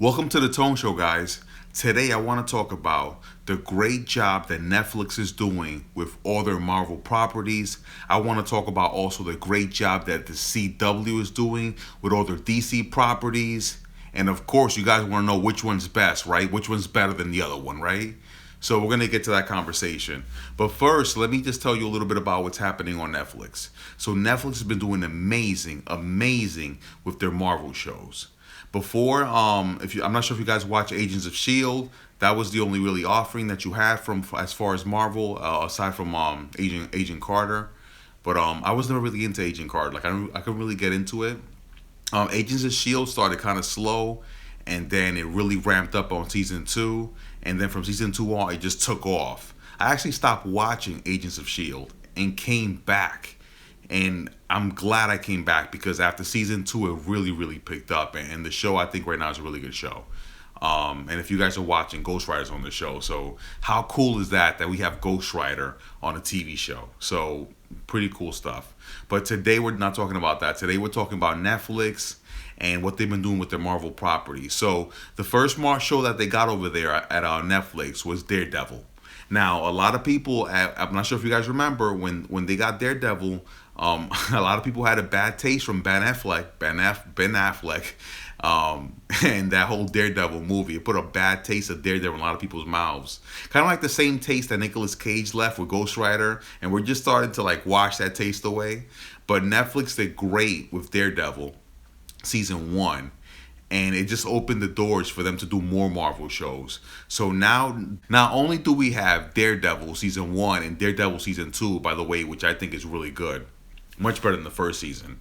Welcome to the Tone Show, guys. Today I want to talk about the great job that Netflix is doing with all their Marvel properties. I want to talk about also the great job that the CW is doing with all their DC properties. And of course, you guys want to know which one's best, right? Which one's better than the other one, right? So we're going to get to that conversation. But first, let me just tell you a little bit about what's happening on Netflix. So Netflix has been doing amazing with their Marvel shows. Before, I'm not sure if you guys watch Agents of Shield. That was the only really offering that you had from as far as Marvel, aside from Agent Carter. But I was never really into Agent Carter. Like I couldn't really get into it. Agents of Shield started kind of slow, and then it really ramped up on season two, and then from season two on, it just took off. I actually stopped watching Agents of Shield and came back, and I'm glad I came back because after season two, it really picked up, and the show I think right now is a really good show. And if you guys are watching, Ghost Rider's on the show. So how cool is that we have Ghost Rider on a TV show? So pretty cool stuff. But today we're not talking about that. Today we're talking about Netflix and what they've been doing with their Marvel properties. So the first Marvel show that they got over there at Netflix was Daredevil. Now, a lot of people, I'm not sure if you guys remember, when they got Daredevil, a lot of people had a bad taste from Ben Affleck, and that whole Daredevil movie. It put a bad taste of Daredevil in a lot of people's mouths. Kind of like the same taste that Nicolas Cage left with Ghost Rider, and we're just starting to like wash that taste away. But Netflix did great with Daredevil season one, and it just opened the doors for them to do more Marvel shows. So now, not only do we have Daredevil season one and Daredevil season two, by the way, which I think is really good, much better than the first season,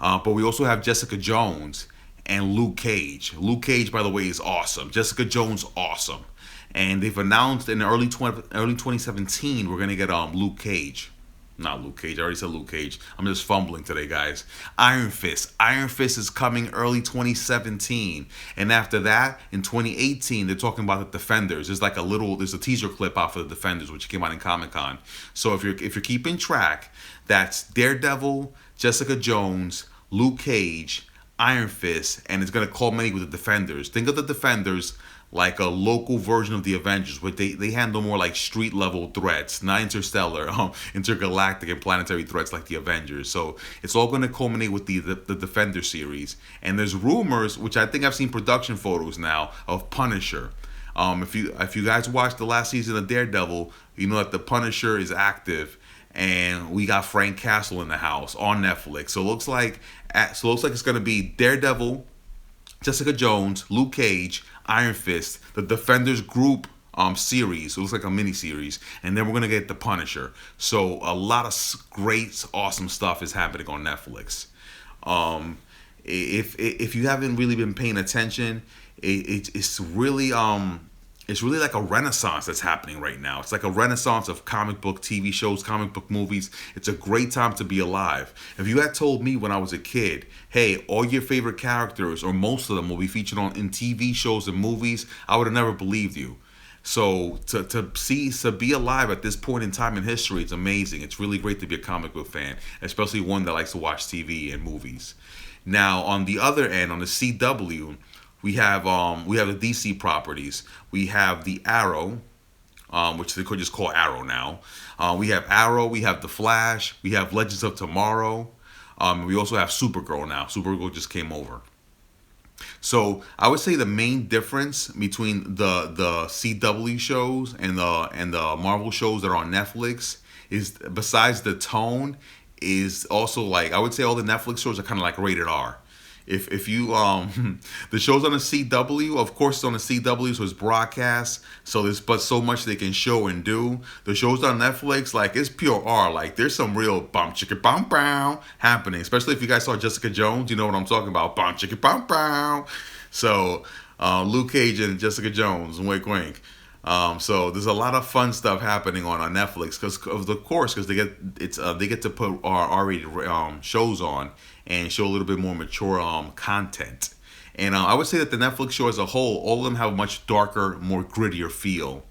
but we also have Jessica Jones and Luke Cage. Luke Cage, by the way, is awesome. Jessica Jones, awesome. And they've announced in the early 2017 we're gonna get Luke Cage. Not Luke Cage. I already said Luke Cage. I'm just fumbling today, guys. Iron Fist. Iron Fist is coming early 2017, and after that, in 2018, they're talking about the Defenders. There's a teaser clip out for the Defenders, which came out in Comic Con. So if you're keeping track, that's Daredevil, Jessica Jones, Luke Cage, Iron Fist, and it's gonna culminate with the Defenders. Think of the Defenders like a local version of the Avengers, where they handle more like street level threats, not interstellar, intergalactic and planetary threats like the Avengers. So it's all going to culminate with the Defender series. And there's rumors, which I think I've seen production photos now, of Punisher. If you guys watched the last season of Daredevil, you know that the Punisher is active, and we got Frank Castle in the house on Netflix. So it looks like it's going to be Daredevil, Jessica Jones, Luke Cage, Iron Fist, the Defenders group series. It looks like a mini series, and then we're gonna get the Punisher. So a lot of great, awesome stuff is happening on Netflix. If you haven't really been paying attention, it's really like a renaissance that's happening right now. It's like a renaissance of comic book TV shows, comic book movies. It's a great time to be alive. If you had told me when I was a kid, hey, all your favorite characters, or most of them, will be featured in TV shows and movies, I would have never believed you. So to be alive at this point in time in history, it's amazing. It's really great to be a comic book fan, especially one that likes to watch TV and movies. Now, on the other end, on the CW, we have the DC properties. We have the Arrow, which they could just call Arrow now. We have Arrow. We have the Flash. We have Legends of Tomorrow. We also have Supergirl now. Supergirl just came over. So I would say the main difference between the CW shows and the Marvel shows that are on Netflix is, besides the tone, is also, like, I would say all the Netflix shows are kind of like rated R. If you the show's on the CW, of course it's on the CW, so it's broadcast, so there's but so much they can show and do. The shows on Netflix, like, it's pure R. Like, there's some real bum chicka bum bow happening, especially if you guys saw Jessica Jones. You know what I'm talking about. Bum chicka bum bow. So Luke Cage and Jessica Jones, wink wink. So there's a lot of fun stuff happening on Netflix because they get to put R-rated shows on and show a little bit more mature content. And I would say that the Netflix show as a whole, all of them have a much darker, more grittier feel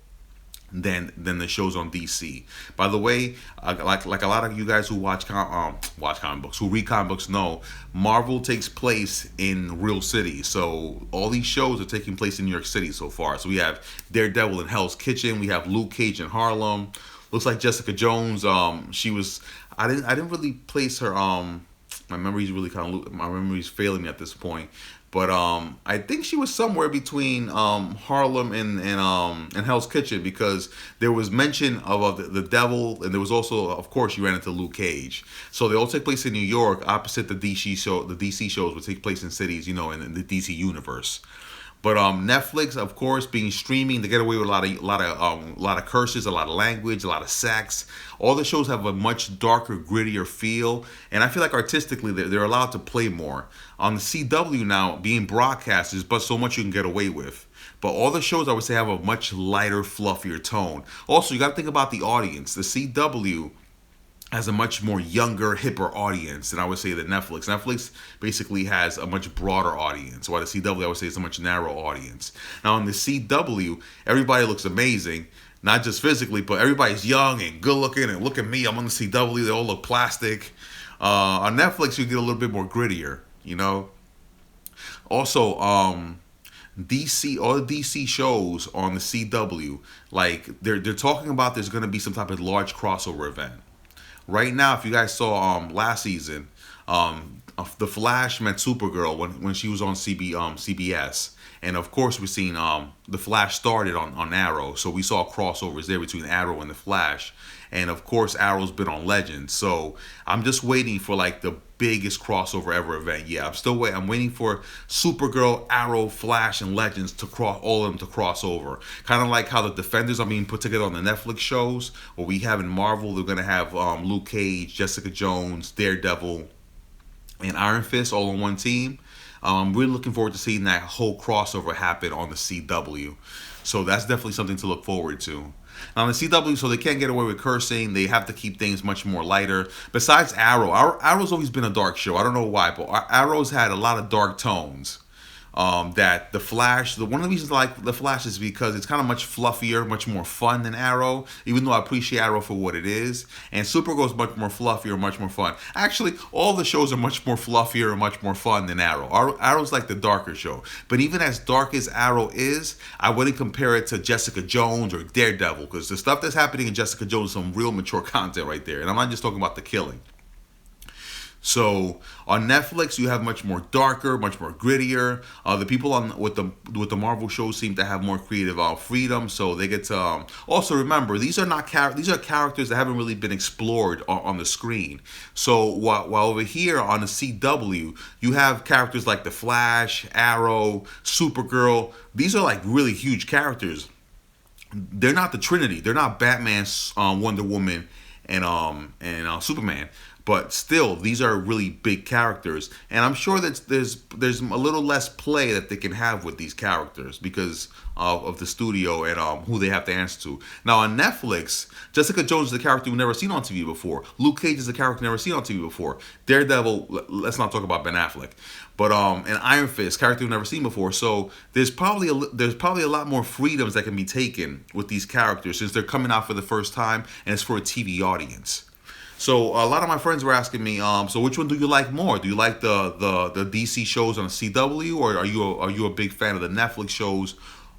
than the shows on DC. By the way, like a lot of you guys who watch comic books, who read comic books know, Marvel takes place in real cities. So all these shows are taking place in New York City so far. So we have Daredevil in Hell's Kitchen. We have Luke Cage in Harlem. Looks like Jessica Jones. She was. I didn't really place her. My memory's really my memory's failing me at this point. But I think she was somewhere between Harlem and Hell's Kitchen, because there was mention of the devil, and there was also, of course, you ran into Luke Cage. So they all take place in New York, opposite the DC show. The DC shows would take place in cities, in the DC universe. But Netflix, of course, being streaming, they get away with a lot of curses, a lot of language, a lot of sex. All the shows have a much darker, grittier feel, and I feel like artistically they're allowed to play more. On the CW now, being broadcast is but so much you can get away with. But all the shows, I would say, have a much lighter, fluffier tone. Also, you got to think about the audience. The CW has a much more younger, hipper audience than I would say that Netflix. Netflix basically has a much broader audience, while the CW, I would say, is a much narrow audience. Now, in the CW, everybody looks amazing, not just physically, but everybody's young and good looking. And look at me, I'm on the CW, they all look plastic. On Netflix, you get a little bit more grittier, Also, DC, all the DC shows on the CW, like they're talking about there's going to be some type of large crossover event. Right now, if you guys saw last season, the Flash met Supergirl when she was on CBS, and of course we're seeing the Flash started on Arrow, so we saw crossovers there between Arrow and the Flash, and of course Arrow's been on Legends. So I'm just waiting for like the biggest crossover ever event. Yeah, I'm waiting for Supergirl, Arrow, Flash, and Legends to all of them to cross over. Kind of like how the Defenders are being put together on the Netflix shows, or we have in Marvel. They're gonna have Luke Cage, Jessica Jones, Daredevil, and Iron Fist all on one team. I'm really looking forward to seeing that whole crossover happen on the CW. So that's definitely something to look forward to. Now, on the CW, so they can't get away with cursing. They have to keep things much more lighter. Besides Arrow, Arrow's always been a dark show. I don't know why, but Arrow's had a lot of dark tones. That the Flash, one of the reasons I like the Flash is because it's kind of much fluffier, much more fun than Arrow, even though I appreciate Arrow for what it is. And Supergirl is much more fluffier, much more fun. Actually, all the shows are much more fluffier and much more fun than Arrow. Arrow's like the darker show. But even as dark as Arrow is, I wouldn't compare it to Jessica Jones or Daredevil, because the stuff that's happening in Jessica Jones is some real mature content right there. And I'm not just talking about the killing. So on Netflix, you have much more darker, much more grittier. The people with the Marvel shows seem to have more creative freedom, so they get to. Also, remember, these are characters that haven't really been explored on the screen. So while over here on the CW, you have characters like the Flash, Arrow, Supergirl. These are like really huge characters. They're not the Trinity. They're not Batman, Wonder Woman, and Superman. But still, these are really big characters, and I'm sure that there's a little less play that they can have with these characters because of the studio and who they have to answer to. Now on Netflix, Jessica Jones is a character we've never seen on TV before. Luke Cage is a character never seen on TV before. Daredevil, let's not talk about Ben Affleck, but and Iron Fist, character we've never seen before. So there's probably a lot more freedoms that can be taken with these characters since they're coming out for the first time and it's for a TV audience. So a lot of my friends were asking me, so which one do you like more? Do you like the DC shows on the CW, or are you a big fan of the Netflix shows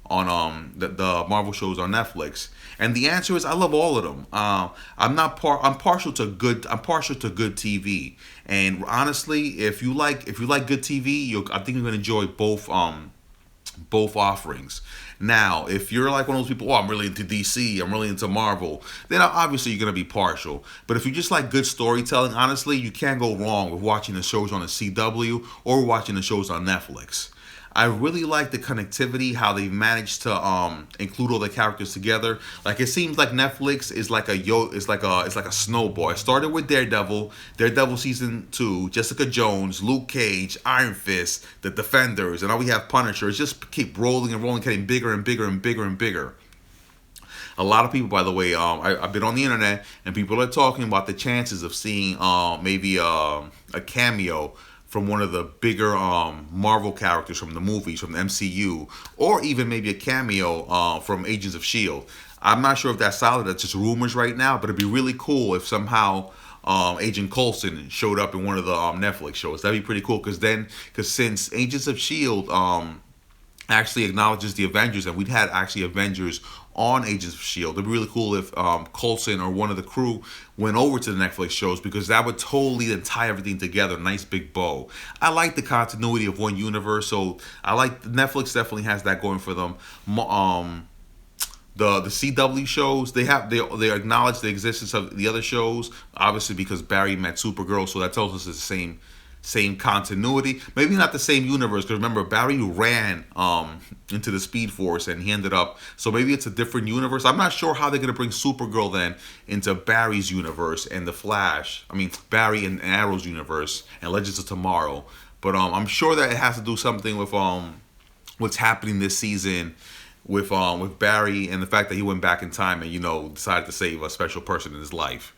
on the Marvel shows on Netflix? And the answer is I love all of them. I'm partial to good TV. And honestly, if you like good TV, I think you're gonna enjoy both offerings. Now, if you're like one of those people, I'm really into DC, I'm really into Marvel, then obviously you're going to be partial. But if you just like good storytelling, honestly, you can't go wrong with watching the shows on the CW or watching the shows on Netflix. I really like the connectivity, how they've managed to include all the characters together. Like it seems like Netflix is like it's like a snowball. It started with Daredevil season 2, Jessica Jones, Luke Cage, Iron Fist, the Defenders, and now we have Punisher. It's just keep rolling and rolling, getting bigger and bigger and bigger and bigger. A lot of people, by the way, I've been on the internet and people are talking about the chances of seeing maybe a cameo from one of the bigger Marvel characters from the movies, from the MCU, or even maybe a cameo from Agents of S.H.I.E.L.D. I'm not sure if that's solid. That's just rumors right now, but it'd be really cool if somehow Agent Coulson showed up in one of the Netflix shows. That'd be pretty cool because since Agents of S.H.I.E.L.D. Actually acknowledges the Avengers, and we'd had actually Avengers on Agents of S.H.I.E.L.D. It'd be really cool if Coulson or one of the crew went over to the Netflix shows, because that would totally tie everything together, nice big bow. I like the continuity of one universe, so I like Netflix definitely has that going for them. The CW shows, they acknowledge the existence of the other shows, obviously because Barry met Supergirl, so that tells us it's the same continuity. Maybe not the same universe, because remember, Barry ran into the Speed Force and he ended up, so maybe it's a different universe. I'm not sure how they're going to bring Supergirl then into Barry's universe and the Flash. I mean, Barry and Arrow's universe and Legends of Tomorrow. But I'm sure that it has to do something with what's happening this season with Barry, and the fact that he went back in time and decided to save a special person in his life.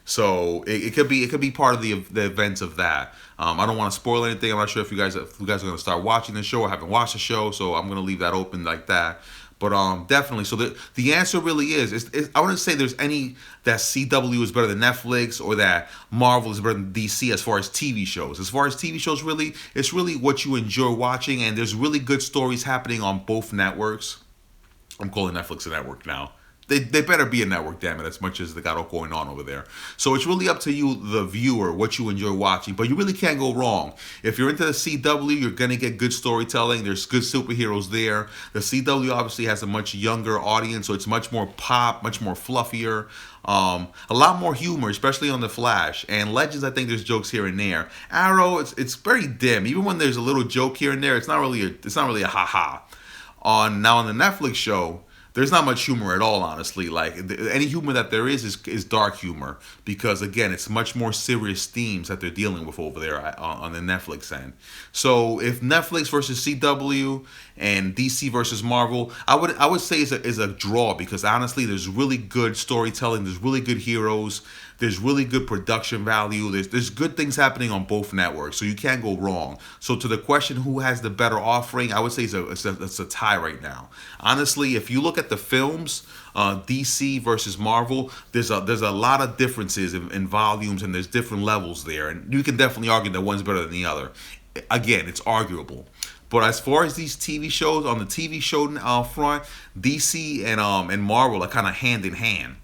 So it could be part of the events of that. I don't want to spoil anything. I'm not sure if you guys are going to start watching the show or haven't watched the show, so I'm going to leave that open like that. But definitely, so the answer really is I wouldn't say there's any that CW is better than Netflix or that Marvel is better than DC as far as TV shows. As far as TV shows, really, it's really what you enjoy watching, and there's really good stories happening on both networks. I'm calling Netflix a network now. They better be a network, damn it, as much as they got all going on over there. So it's really up to you, the viewer, what you enjoy watching. But you really can't go wrong. If you're into the CW, you're going to get good storytelling. There's good superheroes there. The CW obviously has a much younger audience, so it's much more pop, much more fluffier. A lot more humor, especially on The Flash. And Legends, I think there's jokes here and there. Arrow, it's very dim. Even when there's a little joke here and there, it's not really a ha-ha. Now on the Netflix show, there's not much humor at all, honestly. Like, any humor that there is dark humor, because again, it's much more serious themes that they're dealing with over there on the Netflix end. So if Netflix versus CW and DC versus Marvel, I would say is a draw, because honestly, there's really good storytelling, there's really good heroes, there's really good production value, there's good things happening on both networks, so you can't go wrong. So to the question, who has the better offering, I would say it's a tie right now. Honestly, if you look at the films, DC versus Marvel, there's a lot of differences in volumes, and there's different levels there, and you can definitely argue that one's better than the other. Again, it's arguable. But as far as these TV shows, on the TV show front, DC and Marvel are kind of hand in hand.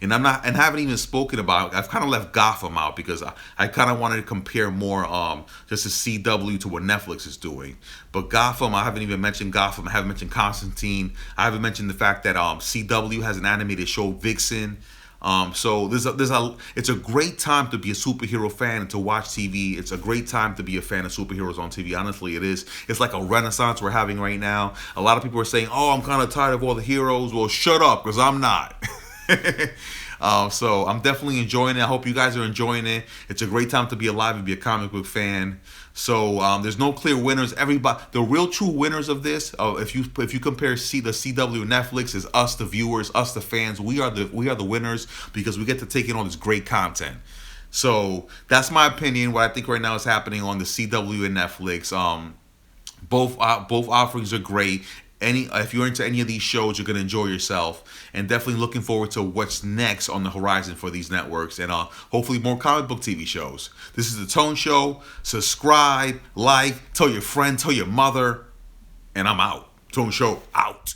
And haven't even spoken about, I've kind of left Gotham out, because I kind of wanted to compare more just to CW to what Netflix is doing. But Gotham, I haven't even mentioned Gotham. I haven't mentioned Constantine. I haven't mentioned the fact that CW has an animated show, Vixen. So it's a great time to be a superhero fan and to watch TV. It's a great time to be a fan of superheroes on TV. Honestly, it is. It's like a renaissance we're having right now. A lot of people are saying, "Oh, I'm kind of tired of all the heroes." Well, shut up, because I'm not. So I'm definitely enjoying it. I hope you guys are enjoying it. It's a great time to be alive and be a comic book fan. So there's no clear winners. The real true winners of this, if you compare the CW and Netflix, is us, the viewers, us, the fans. We are the winners, because we get to take in all this great content. So that's my opinion. What I think right now is happening on the CW and Netflix. Both offerings are great. If you're into any of these shows, you're going to enjoy yourself, and definitely looking forward to what's next on the horizon for these networks, and hopefully more comic book TV shows. This is The Tone Show. Subscribe, like, tell your friend, tell your mother, and I'm out. Tone Show out.